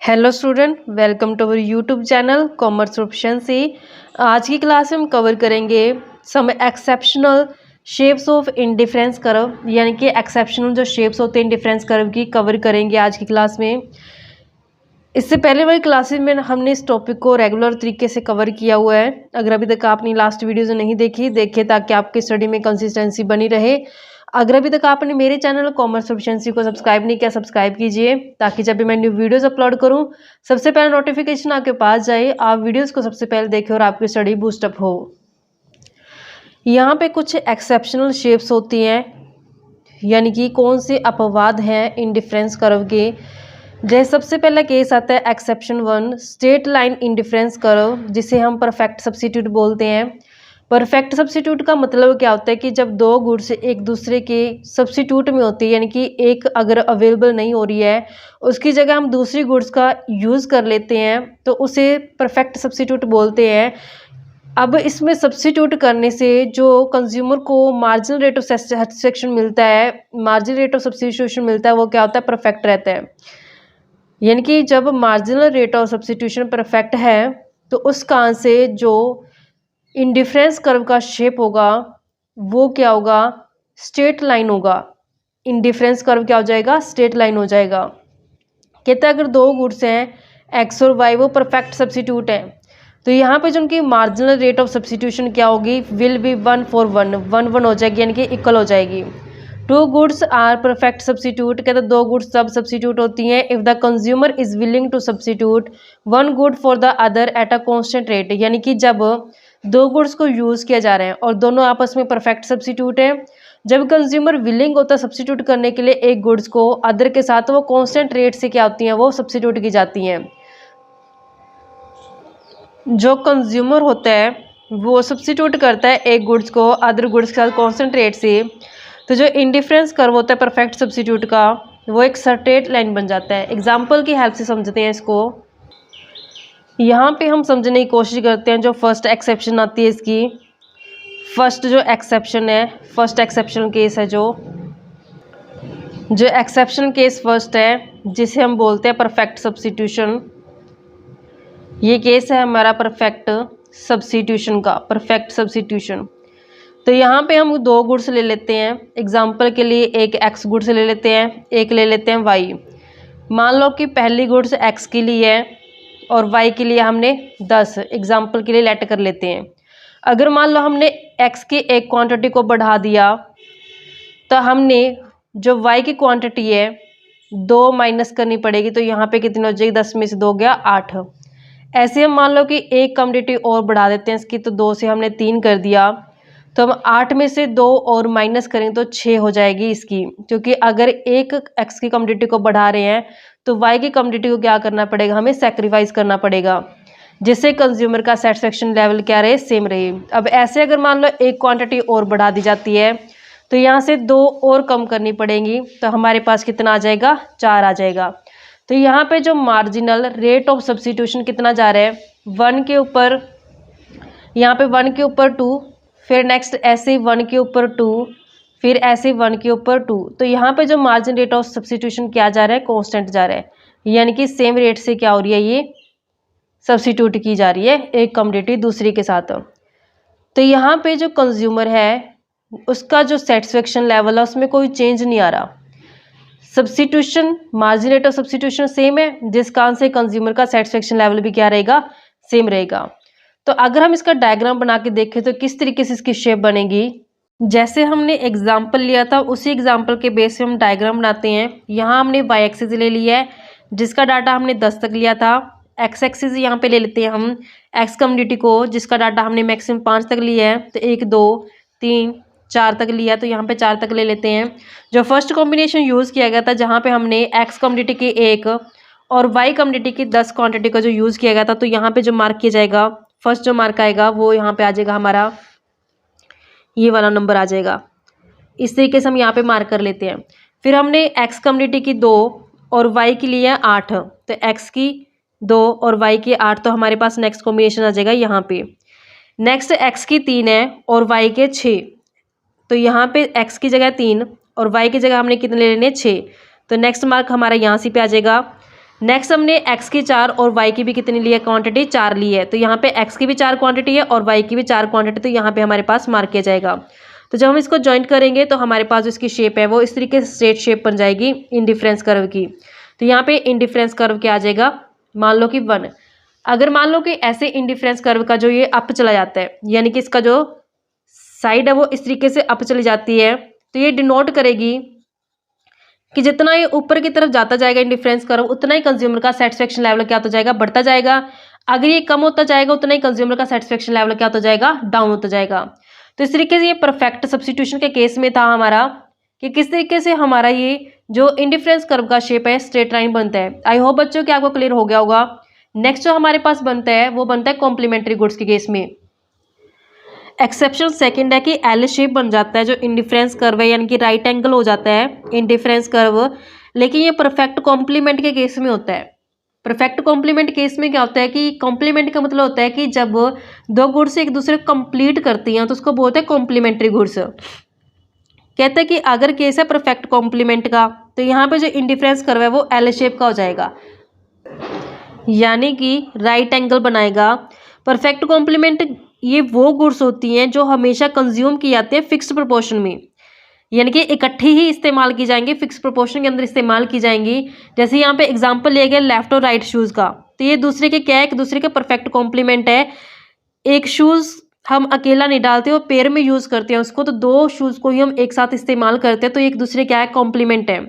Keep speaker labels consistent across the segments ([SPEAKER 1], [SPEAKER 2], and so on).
[SPEAKER 1] Hello student, welcome to our YouTube channel commerce proficiency. आज की class में हम कवर करेंगे some exceptional shapes of indifference curve, यानी कि एक्सेप्शनल जो शेप्स होते हैं इंडिफरेंस कर्व की कवर करेंगे आज की क्लास में। इससे पहले वाली क्लासेस में हमने इस टॉपिक को रेगुलर तरीके से कवर किया हुआ है। अगर अभी तक आपने लास्ट वीडियो नहीं देखिए ताकि आपकी स्टडी में कंसिस्टेंसी बनी रहे। अगर अभी तक आपने मेरे चैनल कॉमर्स प्रोफिशिएंसी को सब्सक्राइब नहीं किया, सब्सक्राइब कीजिए ताकि जब भी मैं न्यू वीडियोस अपलोड करूं सबसे पहले नोटिफिकेशन आपके पास जाए, आप वीडियोस को सबसे पहले देखें और आपकी स्टडी बूस्टअप हो। यहाँ पे कुछ एक्सेप्शनल शेप्स होती हैं, यानी कि कौन से अपवाद हैं इंडिफरेंस कर्व के। जैसे सबसे पहला केस आता है exception 1, straight line indifference curve, जिसे हम परफेक्ट सब्स्टिट्यूट बोलते हैं। परफेक्ट सब्स्टिट्यूट का मतलब क्या होता है कि जब दो गुड्स एक दूसरे के सब्स्टिट्यूट में होती है, यानी कि एक अगर अवेलेबल नहीं हो रही है उसकी जगह हम दूसरी गुड्स का यूज़ कर लेते हैं तो उसे परफेक्ट सब्स्टिट्यूट बोलते हैं। अब इसमें सब्स्टिट्यूट करने से जो कंज्यूमर को मार्जिनल रेट ऑफ सैटिस्फैक्शन मिलता है, मार्जिनल रेट ऑफ सब्स्टिट्यूशन मिलता है, वो क्या होता है, परफेक्ट रहता है। यानी कि जब marginal rate of substitution perfect है तो उस कारण से जो इंडिफरेंस कर्व का शेप होगा वो क्या होगा, स्ट्रेट लाइन होगा। इंडिफरेंस कर्व क्या हो जाएगा, स्ट्रेट लाइन हो जाएगा। कहता है अगर दो गुड्स हैं एक्स और वाई, वो परफेक्ट सब्स्टिट्यूट है तो यहाँ पे जो उनकी मार्जिनल रेट ऑफ सब्स्टिट्यूशन क्या होगी, विल बी 1:1 हो जाएगी, यानी कि इक्वल हो जाएगी। Two goods are perfect substitute, कहते हैं दो गुड्स सब सब्स्टिट्यूट होती हैं if the consumer is willing to substitute one good for the other at a constant rate, यानी कि जब दो गुड्स को यूज़ किया जा रहा है और दोनों आपस में परफेक्ट सब्स्टिट्यूट है, जब कंज्यूमर विलिंग होता है सब्स्टिट्यूट करने के लिए एक गुड्स को अदर के साथ, वो कॉन्स्टेंट रेट से क्या होती हैं, वो सब्स्टिट्यूट की जाती हैं। जो कंज्यूमर होता है वो सब्स्टिट्यूट करता है एक गुड्स को अदर गुड्स के साथ कॉन्स्टेंट रेट से, तो जो इंडिफरेंस कर्व होता है परफेक्ट सब्स्टिट्यूट का वो एक स्ट्रेट लाइन बन जाता है। एग्जांपल की हेल्प से समझते हैं इसको। यहाँ पे हम समझने की कोशिश करते हैं जो फर्स्ट एक्सेप्शन आती है इसकी। फर्स्ट जो एक्सेप्शन है, फर्स्ट एक्सेप्शन केस है, जो एक्सेप्शन केस फर्स्ट है जिसे हम बोलते हैं परफेक्ट सब्स्टिट्यूशन। ये केस है हमारा परफेक्ट सब्स्टिट्यूशन का, परफेक्ट सब्स्टिट्यूशन। तो यहाँ पे हम दो गुड्स ले लेते हैं, एग्जाम्पल के लिए एक एक्स गुड्स ले लेते हैं, एक ले लेते हैं वाई। मान लो कि पहली गुड्स एक्स के लिए है और वाई के लिए हमने 10 एग्जाम्पल के लिए लेट कर लेते हैं। अगर मान लो हमने एक्स की एक क्वांटिटी को बढ़ा दिया तो हमने जो वाई की क्वांटिटी है 2 माइनस करनी पड़ेगी, तो यहाँ पे कितनी हो जाएगी, 10 में से 2 गया 8। ऐसे हम मान लो कि एक क्वांटिटी और बढ़ा देते हैं इसकी, तो 2 से हमने 3 कर दिया, तो हम 8 में से 2 और माइनस करेंगे तो 6 हो जाएगी इसकी। क्योंकि अगर एक एक्स की कम्युनिटी को बढ़ा रहे हैं तो वाई की कम्युनिटी को क्या करना पड़ेगा, हमें सेक्रीफाइस करना पड़ेगा, जिससे कंज्यूमर का सेटिस्फेक्शन लेवल क्या रहे, सेम रहे। अब ऐसे अगर मान लो एक क्वांटिटी और बढ़ा दी जाती है तो यहाँ से 2 और कम करनी पड़ेंगी, तो हमारे पास कितना आ जाएगा, 4 आ जाएगा। तो यहाँ पे जो मार्जिनल रेट ऑफ सब्स्टिट्यूशन कितना जा रहा है, 1 के ऊपर, यहाँ पे 1 के ऊपर 2, फिर नेक्स्ट ऐसे 1 के ऊपर 2, फिर ऐसे 1 के ऊपर 2। तो यहाँ पे जो मार्जिन रेट ऑफ सब्स्टिट्यूशन क्या जा रहा है, कांस्टेंट जा रहा है, यानी कि सेम रेट से क्या हो रही है, ये सब्स्टिट्यूट की जा रही है एक कमोडिटी दूसरी के साथ। तो यहाँ पे जो कंज्यूमर है उसका जो सेटिस्फेक्शन लेवल है उसमें कोई चेंज नहीं आ रहा। Substitution, margin rate of substitution same है, जिस कारण से कंज्यूमर का सेटिस्फेक्शन लेवल भी क्या रहेगा, सेम रहेगा। तो अगर हम इसका डायग्राम बना के देखें तो किस तरीके से इसकी शेप बनेगी, जैसे हमने एग्जाम्पल लिया था उसी एग्जाम्पल के बेस पे हम डायग्राम बनाते हैं। यहाँ हमने वाई एक्सिस ले लिया है जिसका डाटा हमने 10 तक लिया था। एक्स एक्सिस यहाँ पे ले लेते हैं हम एक्स कम्युनिटी को, जिसका डाटा हमने मैक्सिमम 5 तक लिया है, तो 1 2 3 4 तक लिया, तो यहाँ पे 4 तक ले लेते हैं। जो फर्स्ट कॉम्बिनेशन यूज़ किया गया था जहाँ पे हमने एक्स कम्युनिटी की 1 और वाई कम्युनिटी की 10 क्वान्टिटी का जो यूज़ किया गया था, तो यहाँ पे जो मार्क किया जाएगा, फर्स्ट जो मार्क आएगा वो यहाँ पे आ जाएगा हमारा, ये वाला नंबर आ जाएगा। इस तरीके से हम यहाँ पे मार्क कर लेते हैं। फिर हमने एक्स कम्युनिटी की 2 और वाई की लिए 8, तो एक्स की 2 और वाई की 8, तो हमारे पास नेक्स्ट कॉम्बिनेशन आ जाएगा यहाँ पे। नेक्स्ट एक्स की 3 है और वाई के 6, तो यहाँ पे एक्स की जगह 3 और वाई की जगह हमने कितने ले लेने, 6, तो नेक्स्ट मार्क हमारा यहाँ से पे आ जाएगा। नेक्स्ट हमने x की 4 और y की भी कितनी ली है क्वांटिटी, 4 ली है। तो यहाँ पे x की भी 4 क्वांटिटी है और y की भी 4 क्वांटिटी, तो यहाँ पे हमारे पास मार्क किया जाएगा। तो जब हम इसको ज्वाइंट करेंगे तो हमारे पास जो इसकी शेप है वो इस तरीके से स्ट्रेट शेप बन जाएगी इंडिफरेंस कर्व की। तो यहाँ पे इंडिफरेंस कर्व क्या आ जाएगा, मान लो कि 1। अगर मान लो कि ऐसे इंडिफरेंस कर्व का जो ये अप चला जाता है, यानी कि इसका जो साइड है वो इस तरीके से अप चली जाती है, तो ये डिनोट करेगी कि जितना ये ऊपर की तरफ जाता जाएगा इंडिफरेंस कर्व, उतना ही कंज्यूमर का सेटिस्फेक्शन लेवल क्या होता जाएगा, बढ़ता जाएगा। अगर ये कम होता जाएगा उतना ही कंज्यूमर का सेटिस्फेक्शन लेवल क्या होता जाएगा, डाउन होता जाएगा। तो इस तरीके से ये परफेक्ट सब्स्टिट्यूशन के केस में था हमारा कि किस तरीके से हमारा ये जो इंडिफरेंस कर्व का शेप है स्ट्रेट लाइन बनता है। आई होप बच्चों कि आपको क्लियर हो गया होगा। नेक्स्ट जो हमारे पास बनता है वो बनता है कॉम्प्लीमेंट्री गुड्स के केस में। एक्सेप्शन सेकंड है कि एल शेप बन जाता है जो इंडिफरेंस कर्व है, यानी कि राइट एंगल हो जाता है इंडिफरेंस कर्व, लेकिन ये परफेक्ट कॉम्प्लीमेंट के केस में होता है। परफेक्ट कॉम्प्लीमेंट केस में क्या होता है कि कॉम्प्लीमेंट का मतलब होता है कि जब दो गुड्स एक दूसरे को कंप्लीट करती हैं तो उसको बोलते हैं कॉम्प्लीमेंट्री गुड्स। कहते हैं कि अगर केस है परफेक्ट कॉम्प्लीमेंट का तो यहाँ पे जो इंडिफरेंस कर्व है वो एल शेप का हो जाएगा, यानी कि राइट एंगल बनाएगा। परफेक्ट कॉम्प्लीमेंट ये वो गुड्स होती हैं जो हमेशा कंज्यूम की जाती है फिक्स्ड प्रोपोर्शन में, यानी कि इकट्ठी ही इस्तेमाल की जाएंगी, फिक्स प्रोपोर्शन के अंदर इस्तेमाल की जाएंगी। जैसे यहाँ पे एग्जांपल लिया गया लेफ्ट और राइट शूज़ का, तो ये दूसरे के क्या है, एक दूसरे के परफेक्ट कॉम्प्लीमेंट है। एक शूज़ हम अकेला नहीं डालते और पेयर में यूज़ करते हैं उसको, तो दो शूज़ को ही हम एक साथ इस्तेमाल करते हैं, तो एक दूसरे क्या है, कॉम्प्लीमेंट है।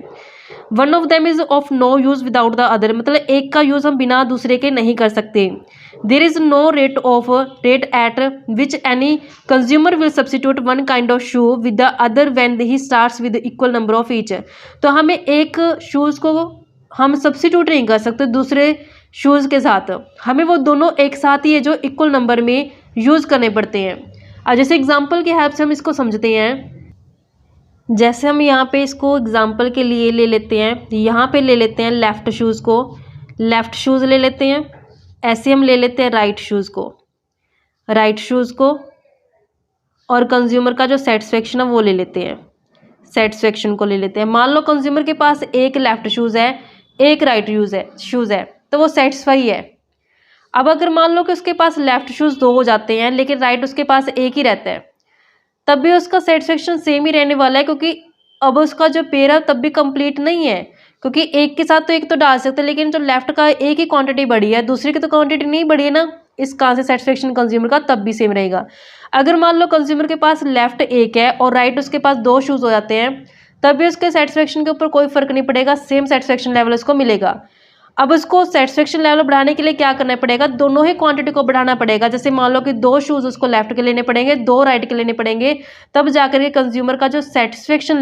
[SPEAKER 1] One of them is of no use without the other, मतलब एक का यूज़ हम बिना दूसरे के नहीं कर सकते। There is no rate at which any consumer will substitute one kind of shoe with the other when he starts with equal number of each. तो हमें एक शूज़ को हम सब्सटीट्यूट नहीं कर सकते दूसरे शूज़ के साथ, हमें वो दोनों एक साथ ही है जो इक्वल नंबर में यूज़ करने पड़ते हैं। और जैसे एग्जाम्पल की हेल्प से हम इसको समझते हैं, जैसे हम यहाँ पे इसको एग्जाम्पल के लिए ले लेते हैं, यहाँ पे ले लेते हैं लेफ़्ट शूज़ को, लेफ़्ट शूज़ ले लेते हैं। ऐसे हम ले लेते हैं राइट शूज़ को, राइट शूज़ को, और कंज्यूमर का जो सेटिस्फेक्शन है वो ले लेते हैं, सेटिस्फेक्शन को ले लेते हैं। मान लो कंज्यूमर के पास एक लेफ़्ट शूज़ है, एक राइट शूज़ है, तो वो सेटिस्फाई है। अब अगर मान लो कि उसके पास लेफ़्ट शूज़ 2 हो जाते हैं लेकिन राइट उसके पास एक ही रहता है, तब भी उसका सेटिस्फेक्शन सेम ही रहने वाला है, क्योंकि अब उसका जो पेयर है तब भी कंप्लीट नहीं है, क्योंकि एक के साथ तो एक तो डाल सकते हैं, लेकिन जो लेफ्ट का एक ही क्वांटिटी बढ़ी है, दूसरे की तो क्वांटिटी नहीं बढ़ी है ना, इस कहाँ से सेटिस्फेक्शन कंज्यूमर का तब भी सेम रहेगा। अगर मान लो कंज्यूमर के पास लेफ्ट एक है और राइट उसके पास 2 शूज़ हो जाते हैं, तब भी उसके सेटिस्फेक्शन के ऊपर कोई फर्क नहीं पड़ेगा, सेम सेटिस्फेक्शन लेवल उसको मिलेगा। अब उसको सेटिस्फेक्शन लेवल बढ़ाने के लिए क्या करना पड़ेगा, दोनों ही क्वांटिटी को बढ़ाना पड़ेगा। जैसे मान लो कि 2 शूज़ उसको लेफ्ट के लेने पड़ेंगे, 2 राइट के लेने पड़ेंगे, तब जाकर के कंज्यूमर का जो सेटिस्फेक्शन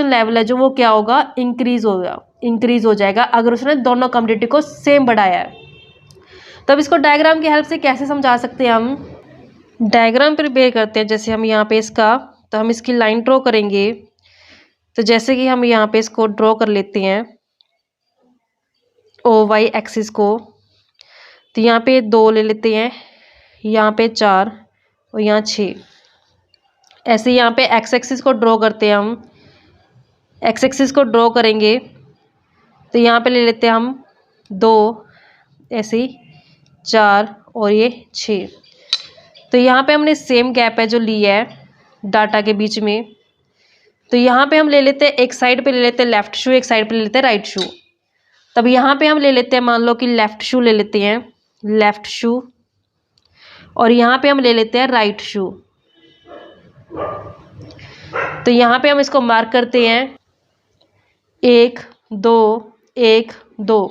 [SPEAKER 1] लेवल है जो वो क्या होगा, इंक्रीज हो जाएगा अगर उसने दोनों क्वांटिटी को सेम बढ़ाया है। तब इसको डायग्राम की हेल्प से कैसे समझा सकते हैं, हम डायग्राम प्रिपेयर करते हैं। जैसे हम यहाँ पे इसका, तो हम इसकी लाइन ड्रॉ करेंगे। तो जैसे कि हम यहाँ पे इसको ड्रॉ कर लेते हैं OY एक्सिस को, तो यहाँ पे 2 ले लेते हैं, यहाँ पे 4 और यहाँ 6। ऐसे यहाँ पे एक्स एक्सिस को ड्रॉ करते हैं हम, एक्स एक्सिस को ड्रॉ करेंगे तो यहाँ पे ले लेते हैं हम 2, ऐसे 4 और ये 6। तो यहाँ पे हमने सेम गैप है जो ली है डाटा के बीच में, तो यहाँ पे हम ले लेते हैं, एक साइड पे ले लेते हैं लेफ़्ट शू, एक साइड पे ले लेते हैं राइट शू। तब यहाँ पे हम ले लेते हैं, मान लो कि लेफ़्ट शू ले लेते हैं, लेफ़्ट शू, और यहाँ पे हम ले लेते हैं राइट शू। तो यहाँ पे हम इसको मार्क करते हैं 1 2 1 2।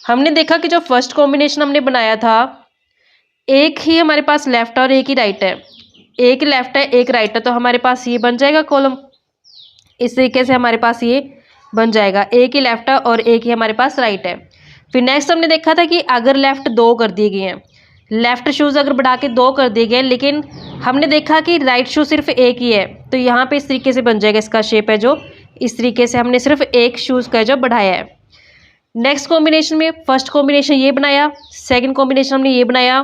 [SPEAKER 1] हमने देखा कि जो फर्स्ट कॉम्बिनेशन हमने बनाया था, एक ही हमारे पास लेफ़्ट और एक ही राइट है, एक लेफ़्ट है एक राइट है, तो हमारे पास ये बन जाएगा कॉलम। इस तरीके से हमारे पास ये बन जाएगा, एक ही लेफ़्ट है और एक ही हमारे पास राइट है। फिर नेक्स्ट हमने देखा था कि अगर लेफ़्ट 2 कर दिए गए हैं, लेफ़्ट शूज़ अगर बढ़ा के 2 कर दिए गए, लेकिन हमने देखा कि राइट शू सिर्फ एक ही है, तो यहाँ पे इस तरीके से बन जाएगा, इसका शेप है जो इस तरीके से हमने सिर्फ एक शूज़ का जो बढ़ाया है। नेक्स्ट कॉम्बिनेशन में फर्स्ट कॉम्बिनेशन ये बनाया, सेकंड कॉम्बिनेशन हमने ये बनाया,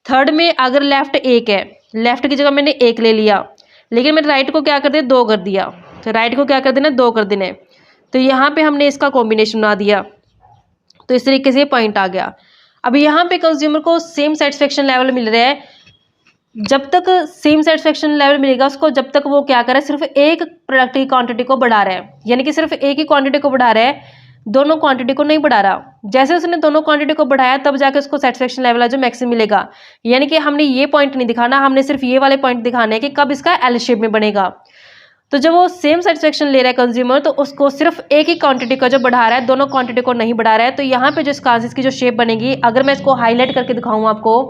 [SPEAKER 1] थर्ड में अगर लेफ़्ट 1 है, लेफ़्ट की जगह मैंने 1 ले लिया, लेकिन मैंने राइट को क्या कर दिया, 2 कर दिया, तो राइट को क्या कर देना, 2 कर देना है। तो यहाँ पे हमने इसका कॉम्बिनेशन बना दिया। तो इस तरीके से पॉइंट आ गया। अब यहाँ पे कंज्यूमर को सेम सेटिस्फेक्शन लेवल मिल रहा है, जब तक सेम सेटिस्फेक्शन लेवल मिलेगा उसको, जब तक वो क्या कर रहा है, सिर्फ एक प्रोडक्ट की क्वांटिटी को बढ़ा रहा है, यानी कि सिर्फ एक ही क्वांटिटी को बढ़ा रहा है, दोनों क्वांटिटी को नहीं बढ़ा रहा। जैसे उसने दोनों क्वांटिटी को बढ़ाया तब जाके उसको सेटिस्फेक्शन लेवल है जो मैक्सिमम मिलेगा। यानी कि हमने ये पॉइंट नहीं दिखाना, हमने सिर्फ ये वाले पॉइंट दिखाने हैं कि कब इसका एल शेप में बनेगा। तो जब वो सेम सेटिस्फेक्शन ले रहा है कंज्यूमर, तो उसको सिर्फ एक ही क्वांटिटी का जो बढ़ा रहा है, दोनों क्वांटिटी को नहीं बढ़ा रहा है। तो यहाँ पे जो स्कांसिस की जो शेप बनेगी, अगर मैं इसको हाईलाइट करके दिखाऊँ आपको,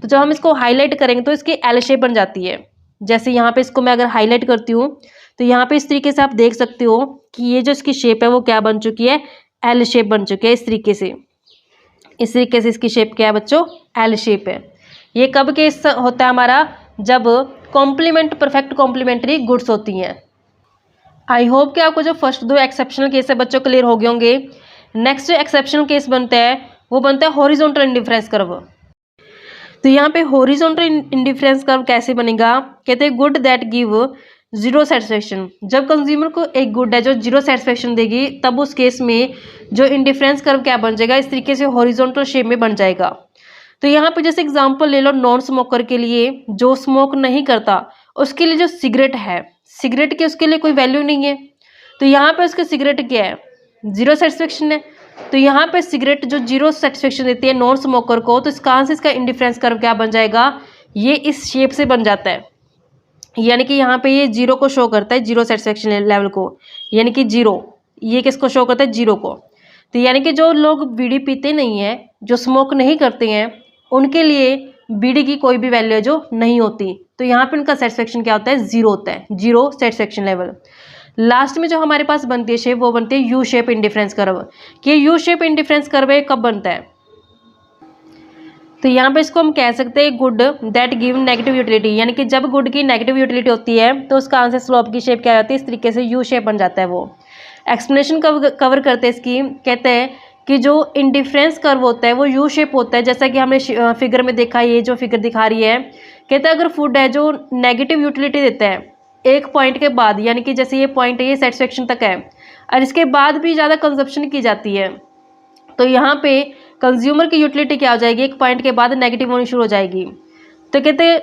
[SPEAKER 1] तो जब हम इसको हाईलाइट करेंगे तो इसकी एल शेप बन जाती है। जैसे यहाँ पे इसको मैं अगर हाईलाइट करती हूँ तो यहाँ पे इस तरीके से आप देख सकते हो कि ये जो इसकी शेप है वो क्या बन चुकी है, एल शेप बन चुकी है। इस तरीके से इसकी शेप क्या है बच्चों, एल शेप है। ये कब केस होता है हमारा, जब कॉम्प्लीमेंट परफेक्ट कॉम्प्लीमेंट्री गुड्स होती हैं। आई होप कि आपको जो फर्स्ट दो एक्सेप्शनल केस है बच्चों क्लियर हो गए होंगे। नेक्स्ट जो एक्सेप्शनल केस बनता है वो बनता है हॉरिजॉन्टल इंडिफरेंस कर्व। तो यहाँ पे हॉरिजॉन्टल इंडिफरेंस कर्व कैसे बनेगा, कहते हैं good that give zero satisfaction. जब कंज्यूमर को एक गुड है जो जीरो सेटिस्फेक्शन देगी, तब उस केस में जो इंडिफरेंस कर्व क्या बन जाएगा, इस तरीके से हॉरिजॉन्टल शेप में बन जाएगा। तो यहाँ पे जैसे एग्जांपल ले लो, नॉन स्मोकर के लिए, जो स्मोक नहीं करता उसके लिए जो सिगरेट है, सिगरेट की उसके लिए कोई वैल्यू नहीं है। तो यहाँ पे उसके सिगरेट क्या है, जीरो सेटिस्फेक्शन है। तो यहाँ पे सिगरेट जो जीरो सेटिस्फेक्शन देती है नॉन स्मोकर को, तो इसका आंसर इसका इंडिफरेंस कर्व क्या बन जाएगा, ये इस शेप से बन जाता है। यानी कि यहाँ पे ये जीरो को शो करता है, जीरो सेटिस्फेक्शन लेवल को, यानी कि जीरो, ये किसको शो करता है, जीरो को। तो यानी कि जो लोग बीड़ी पीते नहीं है, जो स्मोक नहीं करते हैं, उनके लिए बीड़ी की कोई भी वैल्यू जो नहीं होती। तो यहाँ पे उनका सेटिस्फेक्शन क्या होता है, जीरो होता है, जीरो सेटिस्फेक्शन लेवल। लास्ट में जो हमारे पास बनती है शेप, वो बनती है यू शेप इंडिफरेंस कर्व। कि यू शेप इंडिफरेंस कर्व कब बनता है, तो यहाँ पे इसको हम कह सकते हैं good that give negative utility. यानी कि जब गुड की नेगेटिव यूटिलिटी होती है तो उसका आंसर स्लोप की शेप क्या होती है, इस तरीके से यू शेप बन जाता है। वो एक्सप्लेनेशन कवर करते हैं इसकी, कहते हैं कि जो इंडिफरेंस कर्व होता है वो यू शेप होता है। जैसा कि हमने फिगर में देखा, ये जो फिगर दिखा रही है, कहते हैं अगर फूड है जो नेगेटिव यूटिलिटी देता है एक पॉइंट के बाद, यानी कि जैसे ये पॉइंट है ये सेटिस्फेक्शन तक है और इसके बाद भी ज़्यादा कंजप्शन की जाती है, तो यहाँ पे कंज्यूमर की यूटिलिटी क्या हो जाएगी, एक पॉइंट के बाद नेगेटिव होनी शुरू हो जाएगी। तो कहते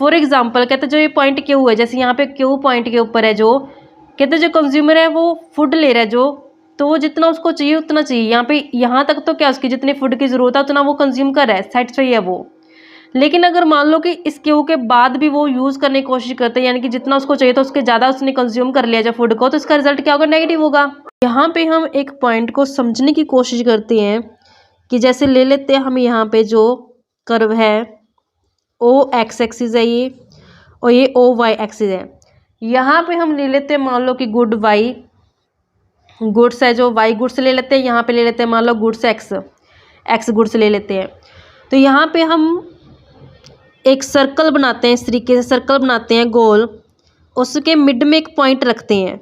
[SPEAKER 1] फॉर एग्जांपल, कहते जो ये पॉइंट क्यू है, जैसे यहाँ पे क्यू पॉइंट के ऊपर है, जो कहते जो कंज्यूमर है वो फूड ले रहा है जो, तो वो जितना उसको चाहिए उतना चाहिए। यहाँ पे यहाँ तक तो क्या उसकी जितनी फूड की ज़रूरत है उतना वो कंज्यूम कर रहा है, सेटिस्फाई है वो। लेकिन अगर मान लो कि इस क्यू के बाद भी वो यूज़ करने की कोशिश करते हैं, यानी कि जितना उसको चाहिए तो उसके ज़्यादा उसने कंज्यूम कर लिया जब फूड को, तो इसका रिजल्ट क्या होगा, नेगेटिव होगा। यहाँ पे हम एक पॉइंट को समझने की कोशिश करते हैं कि जैसे ले लेते हैं हम यहाँ पे जो कर्व है, ओ एक्स एक्सिस है ये, और ये ओ वाई एक्सिस है। यहाँ पे हम ले लेते हैं मान लो कि गुड वाई गुड्स है, जो वाई गुड्स ले लेते हैं, यहाँ पे ले लेते हैं मान लो गुड्स एक्स गुड्स ले लेते हैं। तो यहाँ पे हम एक सर्कल बनाते हैं, इस तरीके से सर्कल बनाते हैं गोल, उसके मिड में एक पॉइंट रखते हैं।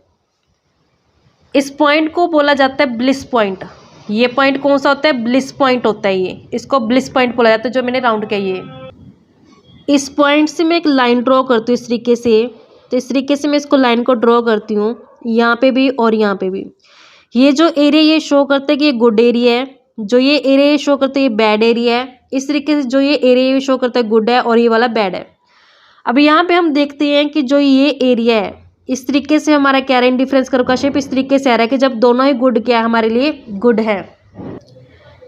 [SPEAKER 1] इस पॉइंट को बोला जाता है ब्लिस पॉइंट। ये पॉइंट कौन सा होता है, ब्लिस पॉइंट होता है ये, इसको ब्लिस पॉइंट बोला जाता है, जो मैंने राउंड किया ये। इस पॉइंट से मैं एक लाइन ड्रॉ करती हूँ इस तरीके से, तो इस तरीके से मैं इसको लाइन को ड्रॉ करती हूँ, यहाँ पे भी और यहाँ पे भी। ये जो एरिया ये शो करता है कि ये गुड एरिया है, जो ये एरिया ये शो करता है ये बैड एरिया है। इस तरीके से जो ये एरिया ये शो करता है गुड है और ये वाला बैड है। अब यहाँ पे हम देखते हैं कि जो ये एरिया है, इस तरीके से हमारा क्या है, इंडिफरेंस कर्व का शेप इस तरीके से आ रहा है कि जब दोनों ही गुड क्या है हमारे लिए, गुड है।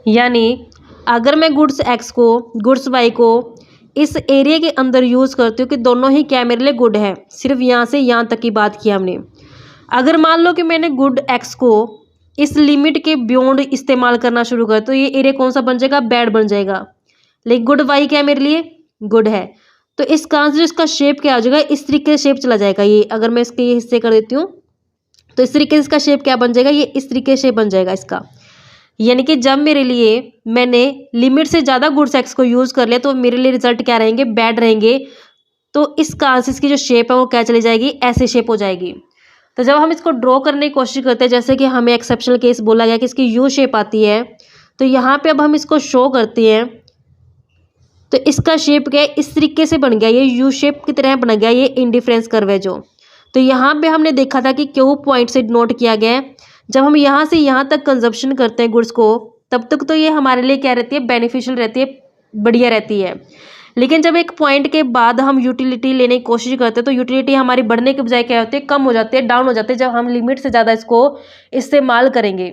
[SPEAKER 1] यानी अगर मैं गुड्स एक्स को गुड्स वाई को इस एरिया के अंदर यूज़ करती हूँ कि दोनों ही क्या मेरे लिए गुड है, सिर्फ यहाँ से यहाँ तक की बात की हमने। अगर मान लो कि मैंने गुड एक्स को इस लिमिट के बियॉन्ड इस्तेमाल करना शुरू कर, तो ये एरिया कौन सा बन जाएगा, बैड बन जाएगा। लेकिन गुड वाई क्या है मेरे लिए, गुड है। तो इसका आंसर इसका शेप क्या हो जाएगा, इस तरीके से शेप चला जाएगा ये। अगर मैं इसके ये हिस्से कर देती हूँ तो इस तरीके से इसका शेप क्या बन जाएगा, ये इस तरीके से शेप बन जाएगा इसका। यानी कि जब मेरे लिए मैंने लिमिट से ज़्यादा गुड्स एक्स को यूज़ कर लिया तो मेरे लिए रिजल्ट क्या रहेंगे, बैड रहेंगे। तो इसका आंसर इसकी जो शेप है वो क्या चली जाएगी, ऐसे शेप हो जाएगी। तो जब हम इसको ड्रॉ करने की कोशिश करते हैं, जैसे कि हमें एक्सेप्शनल केस बोला गया कि इसकी यू शेप आती है, तो यहाँ पे अब हम इसको शो करते हैं, तो इसका शेप क्या है, इस तरीके से बन गया, ये यू शेप की तरह बन गया, ये इंडिफरेंस कर्व है जो। तो यहाँ पे हमने देखा था कि क्यू पॉइंट से नोट किया गया है, जब हम यहाँ से यहाँ तक कंजप्शन करते हैं गुड्स को, तब तक तो ये हमारे लिए क्या रहती है, बेनिफिशियल रहती है, बढ़िया रहती है। लेकिन जब एक पॉइंट के बाद हम यूटिलिटी लेने की कोशिश करते हैं तो यूटिलिटी हमारी बढ़ने के बजाय क्या होती है, कम हो जाती है, डाउन हो जाती है, जब हम लिमिट से ज़्यादा इसको इस्तेमाल करेंगे।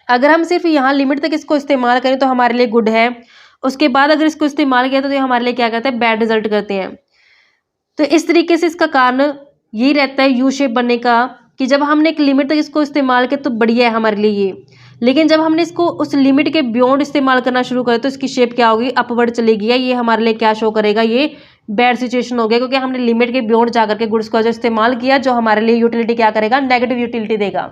[SPEAKER 1] अगर हम सिर्फ यहाँ लिमिट तक इसको इस्तेमाल करें तो हमारे लिए गुड है, उसके बाद अगर इसको इस्तेमाल किया तो ये हमारे लिए क्या करते हैं, बैड रिजल्ट करते हैं। तो इस तरीके से इसका कारण यही रहता है यू शेप बनने का, कि जब हमने एक लिमिट तक इसको इस्तेमाल किया तो बढ़िया है हमारे लिए ये, लेकिन जब हमने इसको उस लिमिट के बियॉन्ड इस्तेमाल करना शुरू करें तो इसकी शेप क्या होगी, अपवर्ड चलेगी, या ये हमारे लिए क्या शो करेगा, ये बैड सिचुएशन हो गया, क्योंकि हमने लिमिट के बियॉन्ड जाकर के गुड्स को जो इस्तेमाल किया, जो हमारे लिए यूटिलिटी क्या करेगा, नेगेटिव यूटिलिटी देगा।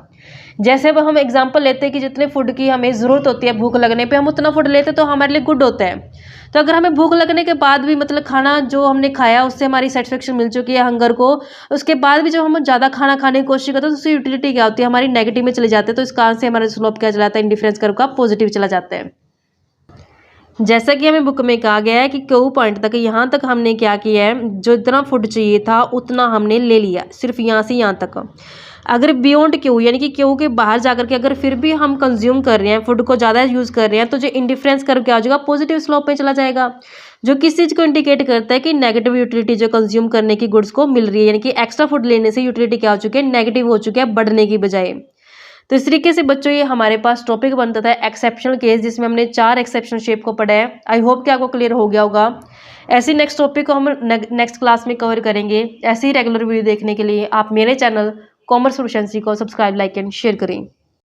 [SPEAKER 1] जैसे अब हम एग्जांपल लेते हैं कि जितने फूड की हमें ज़रूरत होती है भूख लगने पे, हम उतना फूड लेते तो हमारे लिए गुड होता है। तो अगर हमें भूख लगने के बाद भी मतलब खाना जो हमने खाया उससे हमारी सेटिस्फेक्शन मिल चुकी है हंगर को, उसके बाद भी जब हम ज़्यादा खाना खाने की कोशिश करते हैं तो उसकी यूटिलिटी क्या होती है, हमारी नेगेटिव में चले जाते हैं। तो इस कारण से हमारा स्लोप क्या चला जाता है, इंडिफरेंस कर्व का पॉजिटिव चला जाता है। जैसा कि हमें बुक में कहा गया है कि क्यू पॉइंट तक, यहाँ तक हमने क्या किया है, जो इतना फूड चाहिए था उतना हमने ले लिया, सिर्फ यहाँ से यहाँ तक। अगर बियॉन्ड क्यू यानी कि क्यू के बाहर जाकर के अगर फिर भी हम कंज्यूम कर रहे हैं, फूड को ज़्यादा यूज़ कर रहे हैं, तो जो इंडिफरेंस कर्व क्या हो जाएगा, पॉजिटिव स्लोप में चला जाएगा, जो किस चीज़ को इंडिकेट करता है कि नेगेटिव यूटिलिटी जो कंज्यूम करने की गुड्स को मिल रही है, यानी कि एक्स्ट्रा फूड लेने से यूटिलिटी क्या हो चुकी है, नेगेटिव हो चुकी है, बढ़ने की बजाय। तो इस तरीके से बच्चों ये हमारे पास टॉपिक बनता था एक्सेप्शनल केस, जिसमें हमने 4 एक्सेप्शनल शेप को पढ़ा है। आई होप कि आपको क्लियर हो गया होगा। ऐसे नेक्स्ट टॉपिक को हम नेक्स्ट क्लास में कवर करेंगे। ऐसे ही रेगुलर वीडियो देखने के लिए आप मेरे चैनल कॉमर्स प्रोफिशिएंसी को सब्सक्राइब, लाइक एंड शेयर करें।